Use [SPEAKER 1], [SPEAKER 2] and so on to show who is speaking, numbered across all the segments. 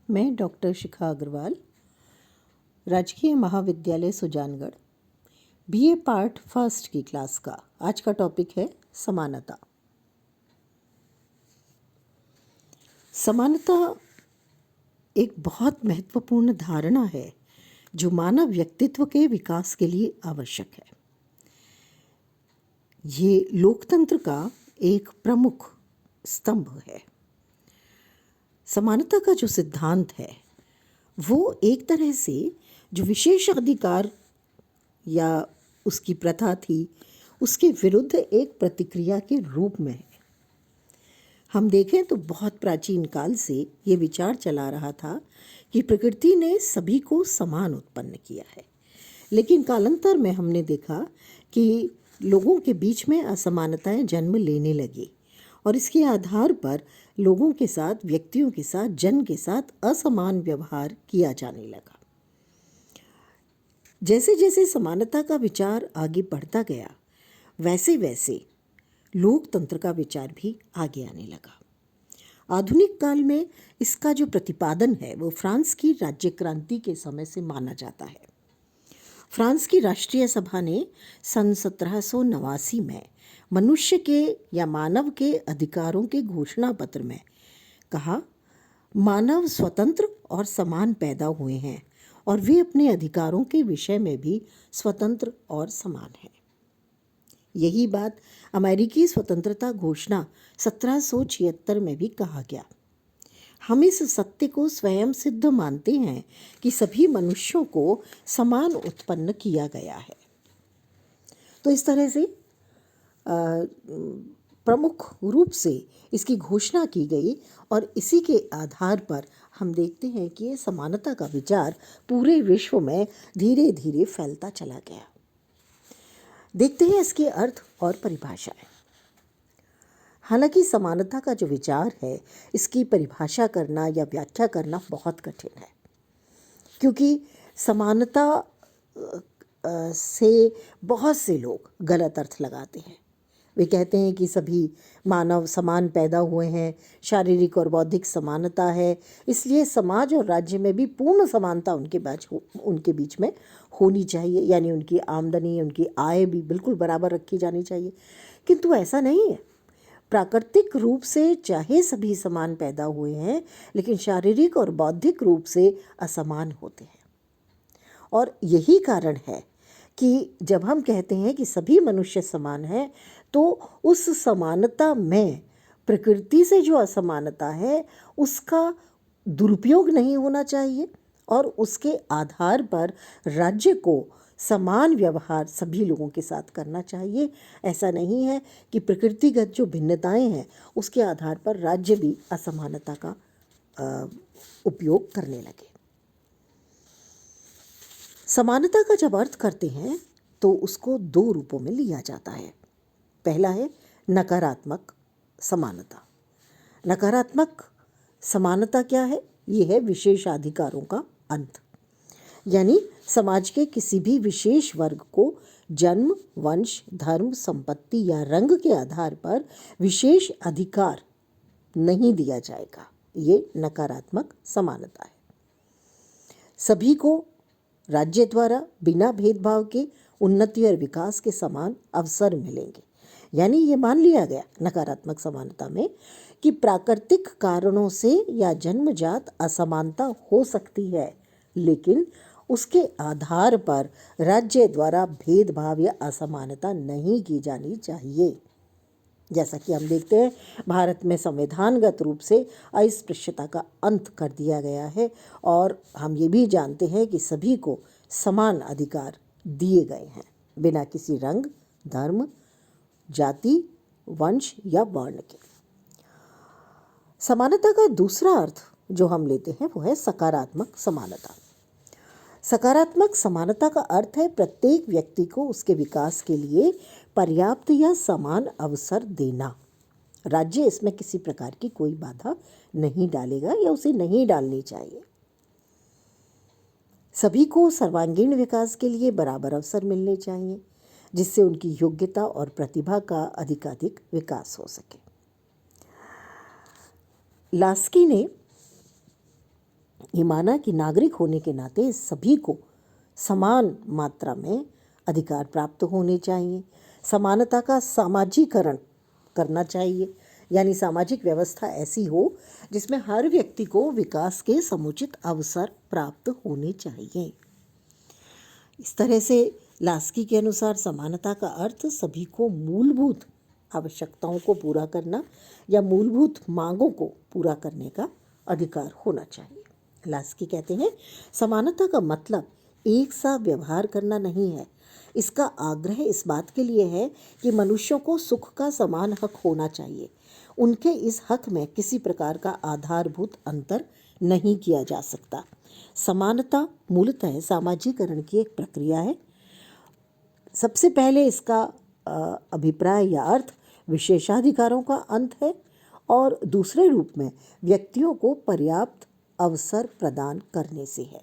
[SPEAKER 1] मैं डॉक्टर शिखा अग्रवाल, राजकीय महाविद्यालय सुजानगढ़, बीए पार्ट फर्स्ट की क्लास का आज का टॉपिक है समानता। समानता एक बहुत महत्वपूर्ण धारणा है जो मानव व्यक्तित्व के विकास के लिए आवश्यक है। ये लोकतंत्र का एक प्रमुख स्तंभ है। समानता का जो सिद्धांत है वो एक तरह से जो विशेष अधिकार या उसकी प्रथा थी उसके विरुद्ध एक प्रतिक्रिया के रूप में है। हम देखें तो बहुत प्राचीन काल से ये विचार चला रहा था कि प्रकृति ने सभी को समान उत्पन्न किया है, लेकिन कालांतर में हमने देखा कि लोगों के बीच में असमानताएं जन्म लेने लगी और इसके आधार पर लोगों के साथ, व्यक्तियों के साथ, जन के साथ असमान व्यवहार किया जाने लगा। जैसे जैसे समानता का विचार आगे बढ़ता गया, वैसे वैसे लोकतंत्र का विचार भी आगे आने लगा। आधुनिक काल में इसका जो प्रतिपादन है वो फ्रांस की राज्य क्रांति के समय से माना जाता है। फ्रांस की राष्ट्रीय सभा ने सन 1789 में मनुष्य के या मानव के अधिकारों के घोषणा पत्र में कहा, मानव स्वतंत्र और समान पैदा हुए हैं और वे अपने अधिकारों के विषय में भी स्वतंत्र और समान हैं। यही बात अमेरिकी स्वतंत्रता घोषणा 1776 में भी कहा गया। हम इस सत्य को स्वयं सिद्ध मानते हैं कि सभी मनुष्यों को समान उत्पन्न किया गया है। तो इस तरह से प्रमुख रूप से इसकी घोषणा की गई और इसी के आधार पर हम देखते हैं कि ये समानता का विचार पूरे विश्व में धीरे धीरे फैलता चला गया। देखते हैं इसके अर्थ और परिभाषाएं। हालांकि समानता का जो विचार है इसकी परिभाषा करना या व्याख्या करना बहुत कठिन है, क्योंकि समानता से बहुत से लोग गलत अर्थ लगाते हैं। वे कहते हैं कि सभी मानव समान पैदा हुए हैं, शारीरिक और बौद्धिक समानता है, इसलिए समाज और राज्य में भी पूर्ण समानता उनके बीच में होनी चाहिए, यानी उनकी आमदनी, उनकी आय भी बिल्कुल बराबर रखी जानी चाहिए। किंतु ऐसा नहीं है। प्राकृतिक रूप से चाहे सभी समान पैदा हुए हैं, लेकिन शारीरिक और बौद्धिक रूप से असमान होते हैं। और यही कारण है कि जब हम कहते हैं कि सभी मनुष्य समान हैं, तो उस समानता में प्रकृति से जो असमानता है उसका दुरुपयोग नहीं होना चाहिए और उसके आधार पर राज्य को समान व्यवहार सभी लोगों के साथ करना चाहिए। ऐसा नहीं है कि प्रकृतिगत जो भिन्नताएं हैं उसके आधार पर राज्य भी असमानता का उपयोग करने लगे। समानता का जब अर्थ करते हैं तो उसको दो रूपों में लिया जाता है। पहला है नकारात्मक समानता। नकारात्मक समानता क्या है? ये है विशेषाधिकारों का अंत, यानी समाज के किसी भी विशेष वर्ग को जन्म, वंश, धर्म, संपत्ति या रंग के आधार पर विशेष अधिकार नहीं दिया जाएगा। ये नकारात्मक समानता है। सभी को राज्य द्वारा बिना भेदभाव के उन्नति और विकास के समान अवसर मिलेंगे। यानी ये मान लिया गया नकारात्मक समानता में कि प्राकृतिक कारणों से या जन्मजात असमानता हो सकती है, लेकिन उसके आधार पर राज्य द्वारा भेदभाव या असमानता नहीं की जानी चाहिए। जैसा कि हम देखते हैं भारत में संवैधानगत रूप से अस्पृश्यता का अंत कर दिया गया है और हम ये भी जानते हैं कि सभी को समान अधिकार दिए गए हैं बिना किसी रंग, धर्म, जाति, वंश या वर्ण के। समानता का दूसरा अर्थ जो हम लेते हैं वो है सकारात्मक समानता। सकारात्मक समानता का अर्थ है प्रत्येक व्यक्ति को उसके विकास के लिए पर्याप्त या समान अवसर देना। राज्य इसमें किसी प्रकार की कोई बाधा नहीं डालेगा या उसे नहीं डालनी चाहिए। सभी को सर्वांगीण विकास के लिए बराबर अवसर मिलने चाहिए, जिससे उनकी योग्यता और प्रतिभा का अधिकाधिक विकास हो सके। लास्की ने ये माना कि नागरिक होने के नाते सभी को समान मात्रा में अधिकार प्राप्त होने चाहिए। समानता का सामाजिकरण करना चाहिए, यानी सामाजिक व्यवस्था ऐसी हो जिसमें हर व्यक्ति को विकास के समुचित अवसर प्राप्त होने चाहिए। इस तरह से लास्की के अनुसार समानता का अर्थ सभी को मूलभूत आवश्यकताओं को पूरा करना या मूलभूत मांगों को पूरा करने का अधिकार होना चाहिए। लास्की कहते हैं समानता का मतलब एक सा व्यवहार करना नहीं है। इसका आग्रह इस बात के लिए है कि मनुष्यों को सुख का समान हक होना चाहिए। उनके इस हक में किसी प्रकार का आधारभूत अंतर नहीं किया जा सकता। समानता मूलतः सामाजिकरण की एक प्रक्रिया है। सबसे पहले इसका अभिप्राय या अर्थ विशेषाधिकारों का अंत है और दूसरे रूप में व्यक्तियों को पर्याप्त अवसर प्रदान करने से है।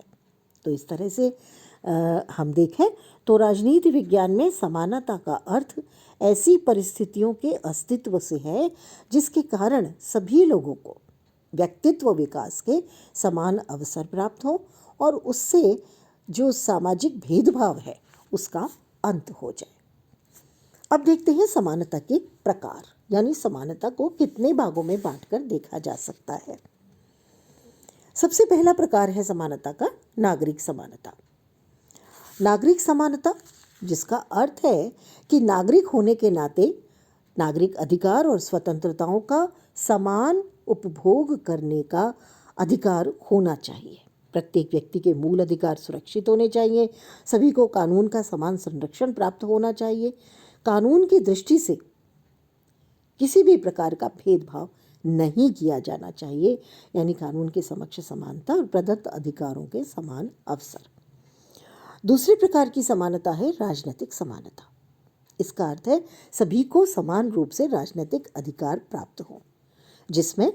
[SPEAKER 1] तो इस तरह से हम देखें तो राजनीति विज्ञान में समानता का अर्थ ऐसी परिस्थितियों के अस्तित्व से है जिसके कारण सभी लोगों को व्यक्तित्व विकास के समान अवसर प्राप्त हो और उससे जो सामाजिक भेदभाव है उसका अंत हो जाए। अब देखते हैं समानता के प्रकार, यानी समानता को कितने भागों में बांटकर देखा जा सकता है। सबसे पहला प्रकार है समानता का नागरिक समानता। नागरिक समानता जिसका अर्थ है कि नागरिक होने के नाते नागरिक अधिकार और स्वतंत्रताओं का समान उपभोग करने का अधिकार होना चाहिए। प्रत्येक व्यक्ति के मूल अधिकार सुरक्षित होने चाहिए। सभी को कानून का समान संरक्षण प्राप्त होना चाहिए। कानून की दृष्टि से किसी भी प्रकार का भेदभाव नहीं किया जाना चाहिए, यानी कानून के समक्ष समानता और प्रदत्त अधिकारों के समान अवसर। दूसरे प्रकार की समानता है राजनीतिक समानता। इसका अर्थ है सभी को समान रूप से राजनीतिक अधिकार प्राप्त हो, जिसमें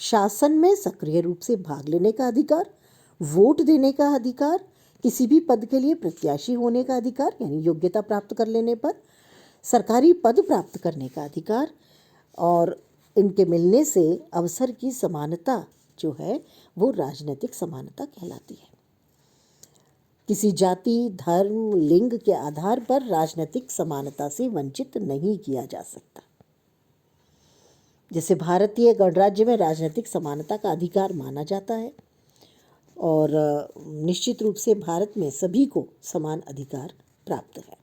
[SPEAKER 1] शासन में सक्रिय रूप से भाग लेने का अधिकार, वोट देने का अधिकार, किसी भी पद के लिए प्रत्याशी होने का अधिकार यानी योग्यता प्राप्त कर लेने पर, सरकारी पद प्राप्त करने का अधिकार और इनके मिलने से अवसर की समानता जो है वो राजनीतिक समानता कहलाती है। किसी जाति, धर्म, लिंग के आधार पर राजनीतिक समानता से वंचित नहीं किया जा सकता। जैसे भारतीय गणराज्य में राजनीतिक समानता का अधिकार माना जाता है और निश्चित रूप से भारत में सभी को समान अधिकार प्राप्त है।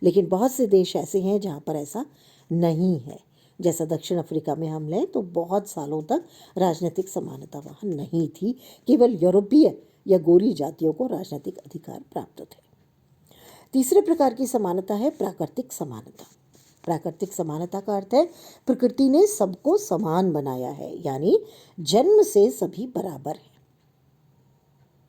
[SPEAKER 1] लेकिन बहुत से देश ऐसे हैं जहाँ पर ऐसा नहीं है। जैसा दक्षिण अफ्रीका में हम लें तो बहुत सालों तक राजनीतिक समानता वहाँ नहीं थी। केवल यूरोपीय या गोरी जातियों को राजनीतिक अधिकार प्राप्त थे। तीसरे प्रकार की समानता है प्राकृतिक समानता। प्राकृतिक समानता का अर्थ है प्रकृति ने सबको समान बनाया है, यानी जन्म से सभी बराबर हैं।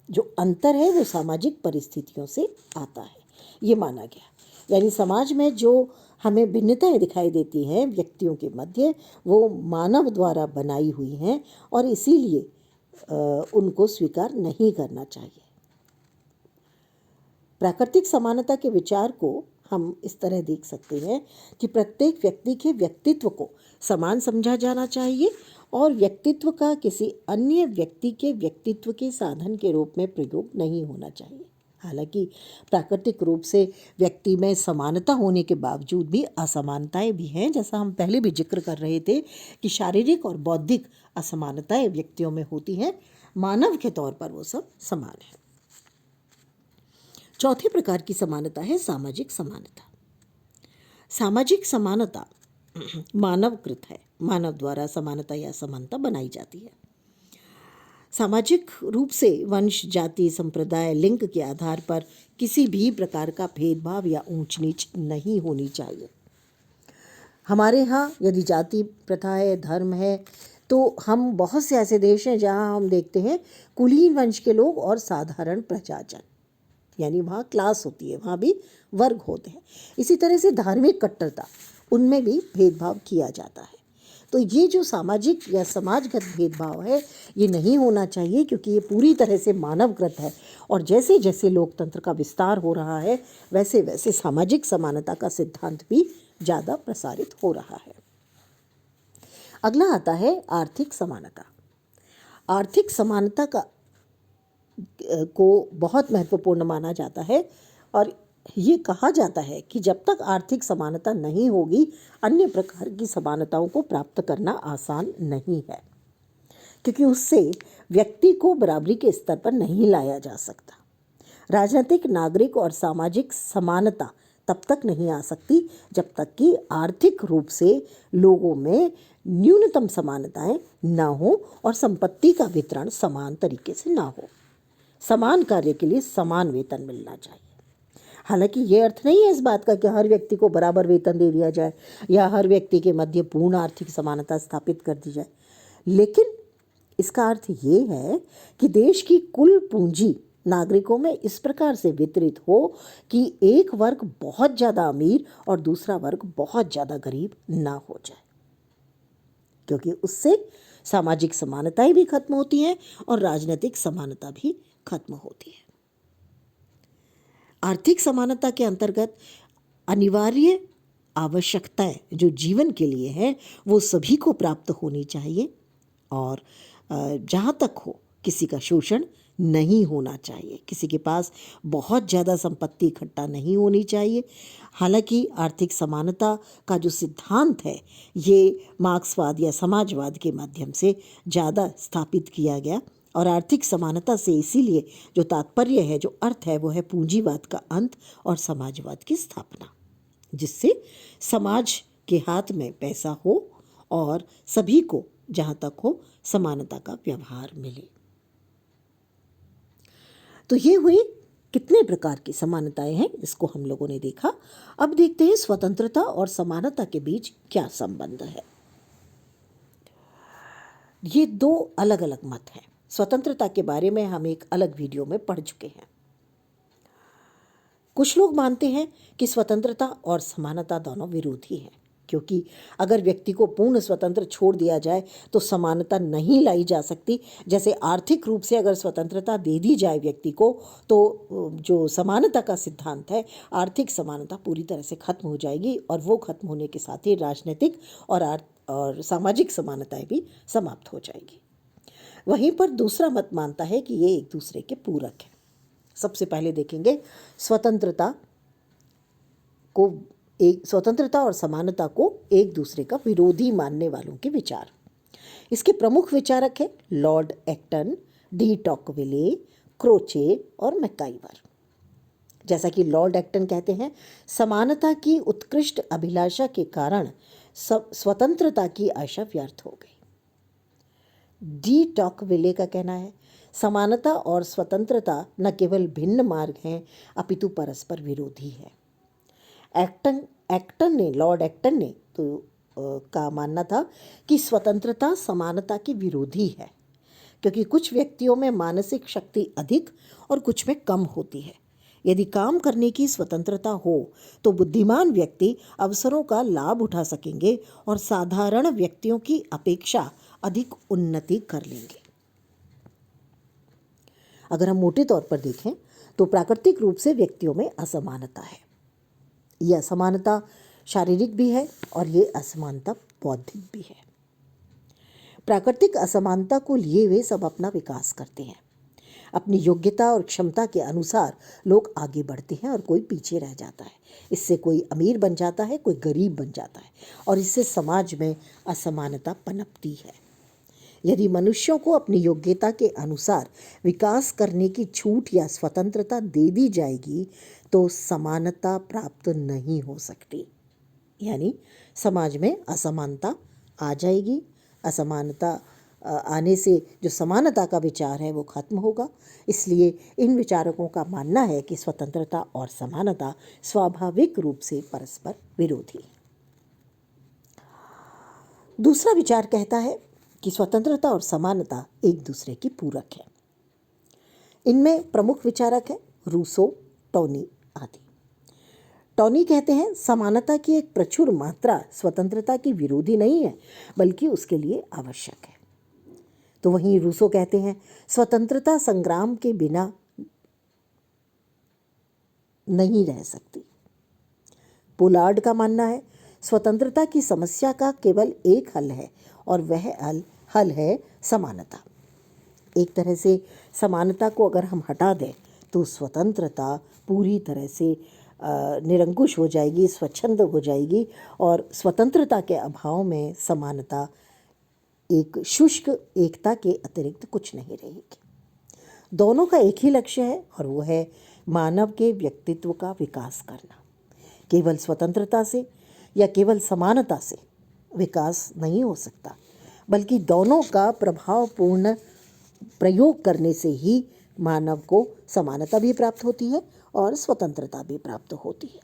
[SPEAKER 1] जो अंतर है वो सामाजिक परिस्थितियों से आता है, ये माना गया। यानी समाज में जो हमें भिन्नताएं दिखाई देती हैं व्यक्तियों के मध्य, वो मानव द्वारा बनाई हुई हैं और इसीलिए उनको स्वीकार नहीं करना चाहिए। प्राकृतिक समानता के विचार को हम इस तरह देख सकते हैं कि प्रत्येक व्यक्ति के व्यक्तित्व को समान समझा जाना चाहिए और व्यक्तित्व का किसी अन्य व्यक्ति के व्यक्तित्व के साधन के रूप में प्रयोग नहीं होना चाहिए। हालांकि प्राकृतिक रूप से व्यक्ति में समानता होने के बावजूद भी असमानताएं भी हैं। जैसा हम पहले भी जिक्र कर रहे थे कि शारीरिक और बौद्धिक असमानताएं व्यक्तियों में होती हैं, मानव के तौर पर वो सब समान है। चौथे प्रकार की समानता है सामाजिक समानता। सामाजिक समानता मानवकृत है। मानव द्वारा समानता या समानता बनाई जाती है। सामाजिक रूप से वंश, जाति, संप्रदाय, लिंग के आधार पर किसी भी प्रकार का भेदभाव या ऊंच नीच नहीं होनी चाहिए। हमारे यहाँ यदि जाति प्रथा है, धर्म है, तो हम बहुत से ऐसे देश हैं जहाँ हम देखते हैं कुलीन वंश के लोग और साधारण प्रजाजन, यानी वहाँ क्लास होती है, वहाँ भी वर्ग होते हैं। इसी तरह से धार्मिक कट्टरता, उनमें भी भेदभाव किया जाता है। तो ये जो सामाजिक या समाजगत भेदभाव है ये नहीं होना चाहिए, क्योंकि ये पूरी तरह से मानवकृत है और जैसे जैसे लोकतंत्र का विस्तार हो रहा है वैसे वैसे सामाजिक समानता का सिद्धांत भी ज़्यादा प्रसारित हो रहा है। अगला आता है आर्थिक समानता। आर्थिक समानता का को बहुत महत्वपूर्ण माना जाता है और ये कहा जाता है कि जब तक आर्थिक समानता नहीं होगी अन्य प्रकार की समानताओं को प्राप्त करना आसान नहीं है, क्योंकि उससे व्यक्ति को बराबरी के स्तर पर नहीं लाया जा सकता। राजनीतिक, नागरिक और सामाजिक समानता तब तक नहीं आ सकती जब तक कि आर्थिक रूप से लोगों में न्यूनतम समानताएं न हो और संपत्ति का वितरण समान तरीके से ना हो। समान कार्य के लिए समान वेतन मिलना चाहिए। हालांकि ये अर्थ नहीं है इस बात का कि हर व्यक्ति को बराबर वेतन दे दिया जाए या हर व्यक्ति के मध्य पूर्ण आर्थिक समानता स्थापित कर दी जाए, लेकिन इसका अर्थ ये है कि देश की कुल पूंजी नागरिकों में इस प्रकार से वितरित हो कि एक वर्ग बहुत ज़्यादा अमीर और दूसरा वर्ग बहुत ज़्यादा गरीब ना हो जाए, क्योंकि उससे सामाजिक समानताएं भी खत्म होती हैं और राजनीतिक समानता भी खत्म होती है। आर्थिक समानता के अंतर्गत अनिवार्य आवश्यकताएं जो जीवन के लिए हैं वो सभी को प्राप्त होनी चाहिए और जहाँ तक हो किसी का शोषण नहीं होना चाहिए, किसी के पास बहुत ज़्यादा संपत्ति इकट्ठा नहीं होनी चाहिए। हालांकि आर्थिक समानता का जो सिद्धांत है ये मार्क्सवाद या समाजवाद के माध्यम से ज़्यादा स्थापित किया गया और आर्थिक समानता से इसीलिए जो तात्पर्य है, जो अर्थ है, वो है पूंजीवाद का अंत और समाजवाद की स्थापना, जिससे समाज के हाथ में पैसा हो और सभी को जहाँ तक हो समानता का व्यवहार मिले। तो ये हुई कितने प्रकार की समानताएं हैं, इसको हम लोगों ने देखा। अब देखते हैं स्वतंत्रता और समानता के बीच क्या संबंध है। ये दो अलग अलग मत हैं। स्वतंत्रता के बारे में हम एक अलग वीडियो में पढ़ चुके हैं। कुछ लोग मानते हैं कि स्वतंत्रता और समानता दोनों विरोधी हैं, क्योंकि अगर व्यक्ति को पूर्ण स्वतंत्र छोड़ दिया जाए तो समानता नहीं लाई जा सकती। जैसे आर्थिक रूप से अगर स्वतंत्रता दे दी जाए व्यक्ति को तो जो समानता का सिद्धांत है, आर्थिक समानता पूरी तरह से खत्म हो जाएगी और वो खत्म होने के साथ ही राजनीतिक और सामाजिक समानताएं भी समाप्त हो जाएगी। वहीं पर दूसरा मत मानता है कि ये एक दूसरे के पूरक हैं। सबसे पहले देखेंगे स्वतंत्रता और समानता को एक दूसरे का विरोधी मानने वालों के विचार। इसके प्रमुख विचारक हैं Lord Acton, de Tocqueville, Croce और मैकाइवर। जैसा कि लॉर्ड एक्टन कहते हैं, समानता की उत्कृष्ट अभिलाषा के कारण स्वतंत्रता की आशा व्यर्थ हो गई। डी टॉकविले का कहना है, समानता और स्वतंत्रता न केवल भिन्न मार्ग हैं अपितु परस्पर विरोधी है। लॉर्ड एक्टन ने का मानना था कि स्वतंत्रता समानता के विरोधी है, क्योंकि कुछ व्यक्तियों में मानसिक शक्ति अधिक और कुछ में कम होती है। यदि काम करने की स्वतंत्रता हो तो बुद्धिमान व्यक्ति अवसरों का लाभ उठा सकेंगे और साधारण व्यक्तियों की अपेक्षा अधिक उन्नति कर लेंगे। अगर हम मोटे तौर पर देखें तो प्राकृतिक रूप से व्यक्तियों में असमानता है। यह असमानता शारीरिक भी है और ये असमानता बौद्धिक भी है। प्राकृतिक असमानता को लिए वे सब अपना विकास करते हैं। अपनी योग्यता और क्षमता के अनुसार लोग आगे बढ़ते हैं और कोई पीछे रह जाता है। इससे कोई अमीर बन जाता है, कोई गरीब बन जाता है और इससे समाज में असमानता पनपती है। यदि मनुष्यों को अपनी योग्यता के अनुसार विकास करने की छूट या स्वतंत्रता दे दी जाएगी तो समानता प्राप्त नहीं हो सकती। यानी समाज में असमानता आ जाएगी। असमानता आने से जो समानता का विचार है वो खत्म होगा। इसलिए इन विचारकों का मानना है कि स्वतंत्रता और समानता स्वाभाविक रूप से परस्पर विरोधी है। दूसरा विचार कहता है कि स्वतंत्रता और समानता एक दूसरे की पूरक है। इनमें प्रमुख विचारक हैं रूसो, टोनी आदि। टोनी कहते हैं समानता की एक प्रचुर मात्रा स्वतंत्रता की विरोधी नहीं है बल्कि उसके लिए आवश्यक है। तो वहीं रूसो कहते हैं स्वतंत्रता संग्राम के बिना नहीं रह सकती। पोलार्ड का मानना है स्वतंत्रता की समस्या का केवल एक हल है और वह हल है समानता। एक तरह से समानता को अगर हम हटा दें तो स्वतंत्रता पूरी तरह से निरंकुश हो जाएगी, स्वच्छंद हो जाएगी, और स्वतंत्रता के अभाव में समानता एक शुष्क एकता के अतिरिक्त कुछ नहीं रहेगी। दोनों का एक ही लक्ष्य है और वो है मानव के व्यक्तित्व का विकास करना। केवल स्वतंत्रता से या केवल समानता से विकास नहीं हो सकता, बल्कि दोनों का प्रभावपूर्ण प्रयोग करने से ही मानव को समानता भी प्राप्त होती है और स्वतंत्रता भी प्राप्त होती है।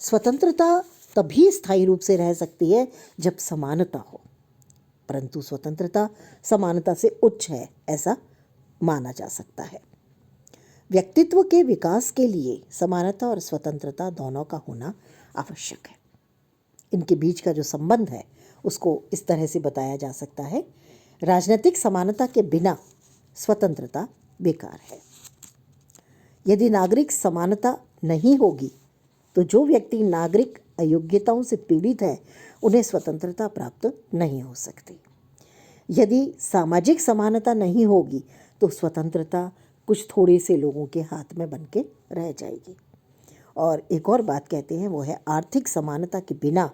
[SPEAKER 1] स्वतंत्रता तभी स्थायी रूप से रह सकती है जब समानता हो, परंतु स्वतंत्रता समानता से उच्च है ऐसा माना जा सकता है। व्यक्तित्व के विकास के लिए समानता और स्वतंत्रता दोनों का होना आवश्यक है। इनके बीच का जो संबंध है उसको इस तरह से बताया जा सकता है, राजनीतिक समानता के बिना स्वतंत्रता बेकार है। यदि नागरिक समानता नहीं होगी तो जो व्यक्ति नागरिक अयोग्यताओं से पीड़ित है उन्हें स्वतंत्रता प्राप्त नहीं हो सकती। यदि सामाजिक समानता नहीं होगी तो स्वतंत्रता कुछ थोड़े से लोगों के हाथ में बन के रह जाएगी। और एक और बात कहते हैं वो है आर्थिक समानता के बिना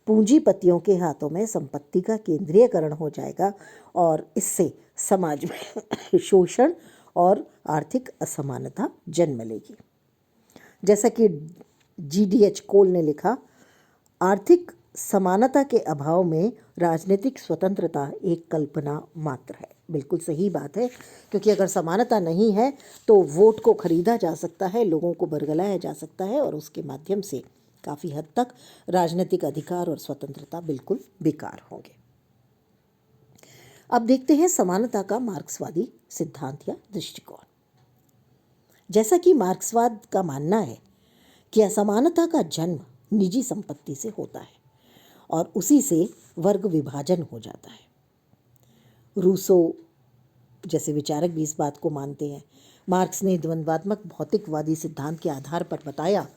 [SPEAKER 1] पूंजीपतियों के हाथों में संपत्ति का केंद्रीयकरण हो जाएगा और इससे समाज में शोषण और आर्थिक असमानता जन्म लेगी। जैसा कि GDH कोल ने लिखा, आर्थिक समानता के अभाव में राजनीतिक स्वतंत्रता एक कल्पना मात्र है। बिल्कुल सही बात है, क्योंकि अगर समानता नहीं है तो वोट को खरीदा जा सकता है, लोगों को बरगलाया जा सकता है और उसके माध्यम से काफ़ी हद तक राजनीतिक अधिकार और स्वतंत्रता बिल्कुल बेकार होंगे। अब देखते हैं समानता का मार्क्सवादी सिद्धांत या दृष्टिकोण। जैसा कि मार्क्सवाद का मानना है कि असमानता का जन्म निजी संपत्ति से होता है और उसी से वर्ग विभाजन हो जाता है। रूसो जैसे विचारक भी इस बात को मानते हैं। मार्क्स ने द्वंद्वात्मक भौतिकवादी सिद्धांत के आधार पर बताया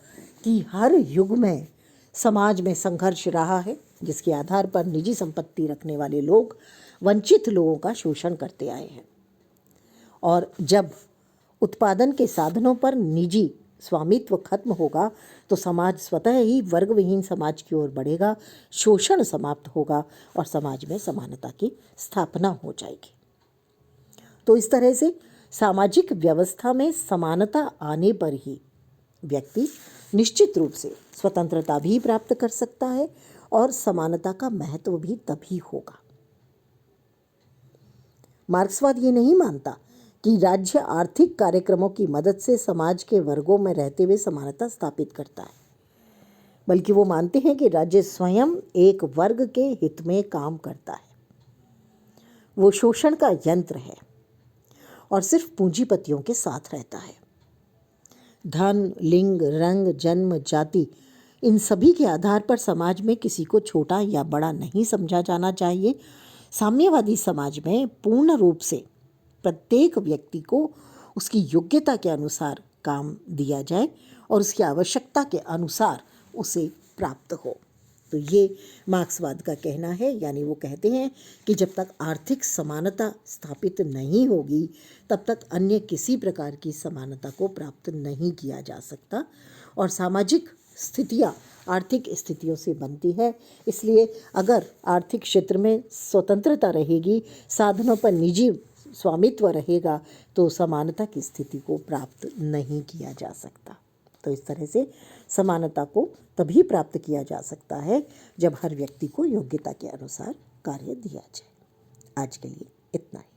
[SPEAKER 1] कि हर युग में समाज में संघर्ष रहा है जिसके आधार पर निजी संपत्ति रखने वाले लोग वंचित लोगों का शोषण करते आए हैं, और जब उत्पादन के साधनों पर निजी स्वामित्व खत्म होगा तो समाज स्वतः ही वर्ग विहीन समाज की ओर बढ़ेगा, शोषण समाप्त होगा और समाज में समानता की स्थापना हो जाएगी। तो इस तरह से सामाजिक व्यवस्था में समानता आने पर ही व्यक्ति निश्चित रूप से स्वतंत्रता भी प्राप्त कर सकता है और समानता का महत्व भी तभी होगा। मार्क्सवाद ये नहीं मानता कि राज्य आर्थिक कार्यक्रमों की मदद से समाज के वर्गों में रहते हुए समानता स्थापित करता है, बल्कि वो मानते हैं कि राज्य स्वयं एक वर्ग के हित में काम करता है। वो शोषण का यंत्र है और सिर्फ पूंजीपतियों के साथ रहता है। धन, लिंग, रंग, जन्म, जाति, इन सभी के आधार पर समाज में किसी को छोटा या बड़ा नहीं समझा जाना चाहिए। साम्यवादी समाज में पूर्ण रूप से प्रत्येक व्यक्ति को उसकी योग्यता के अनुसार काम दिया जाए और उसकी आवश्यकता के अनुसार उसे प्राप्त हो। तो ये मार्क्सवाद का कहना है, यानी वो कहते हैं कि जब तक आर्थिक समानता स्थापित नहीं होगी तब तक अन्य किसी प्रकार की समानता को प्राप्त नहीं किया जा सकता, और सामाजिक स्थितियाँ आर्थिक स्थितियों से बनती है। इसलिए अगर आर्थिक क्षेत्र में स्वतंत्रता रहेगी, साधनों पर निजी स्वामित्व रहेगा, तो समानता की स्थिति को प्राप्त नहीं किया जा सकता। तो इस तरह से समानता को तभी प्राप्त किया जा सकता है जब हर व्यक्ति को योग्यता के अनुसार कार्य दिया जाए। आज के लिए इतना ही।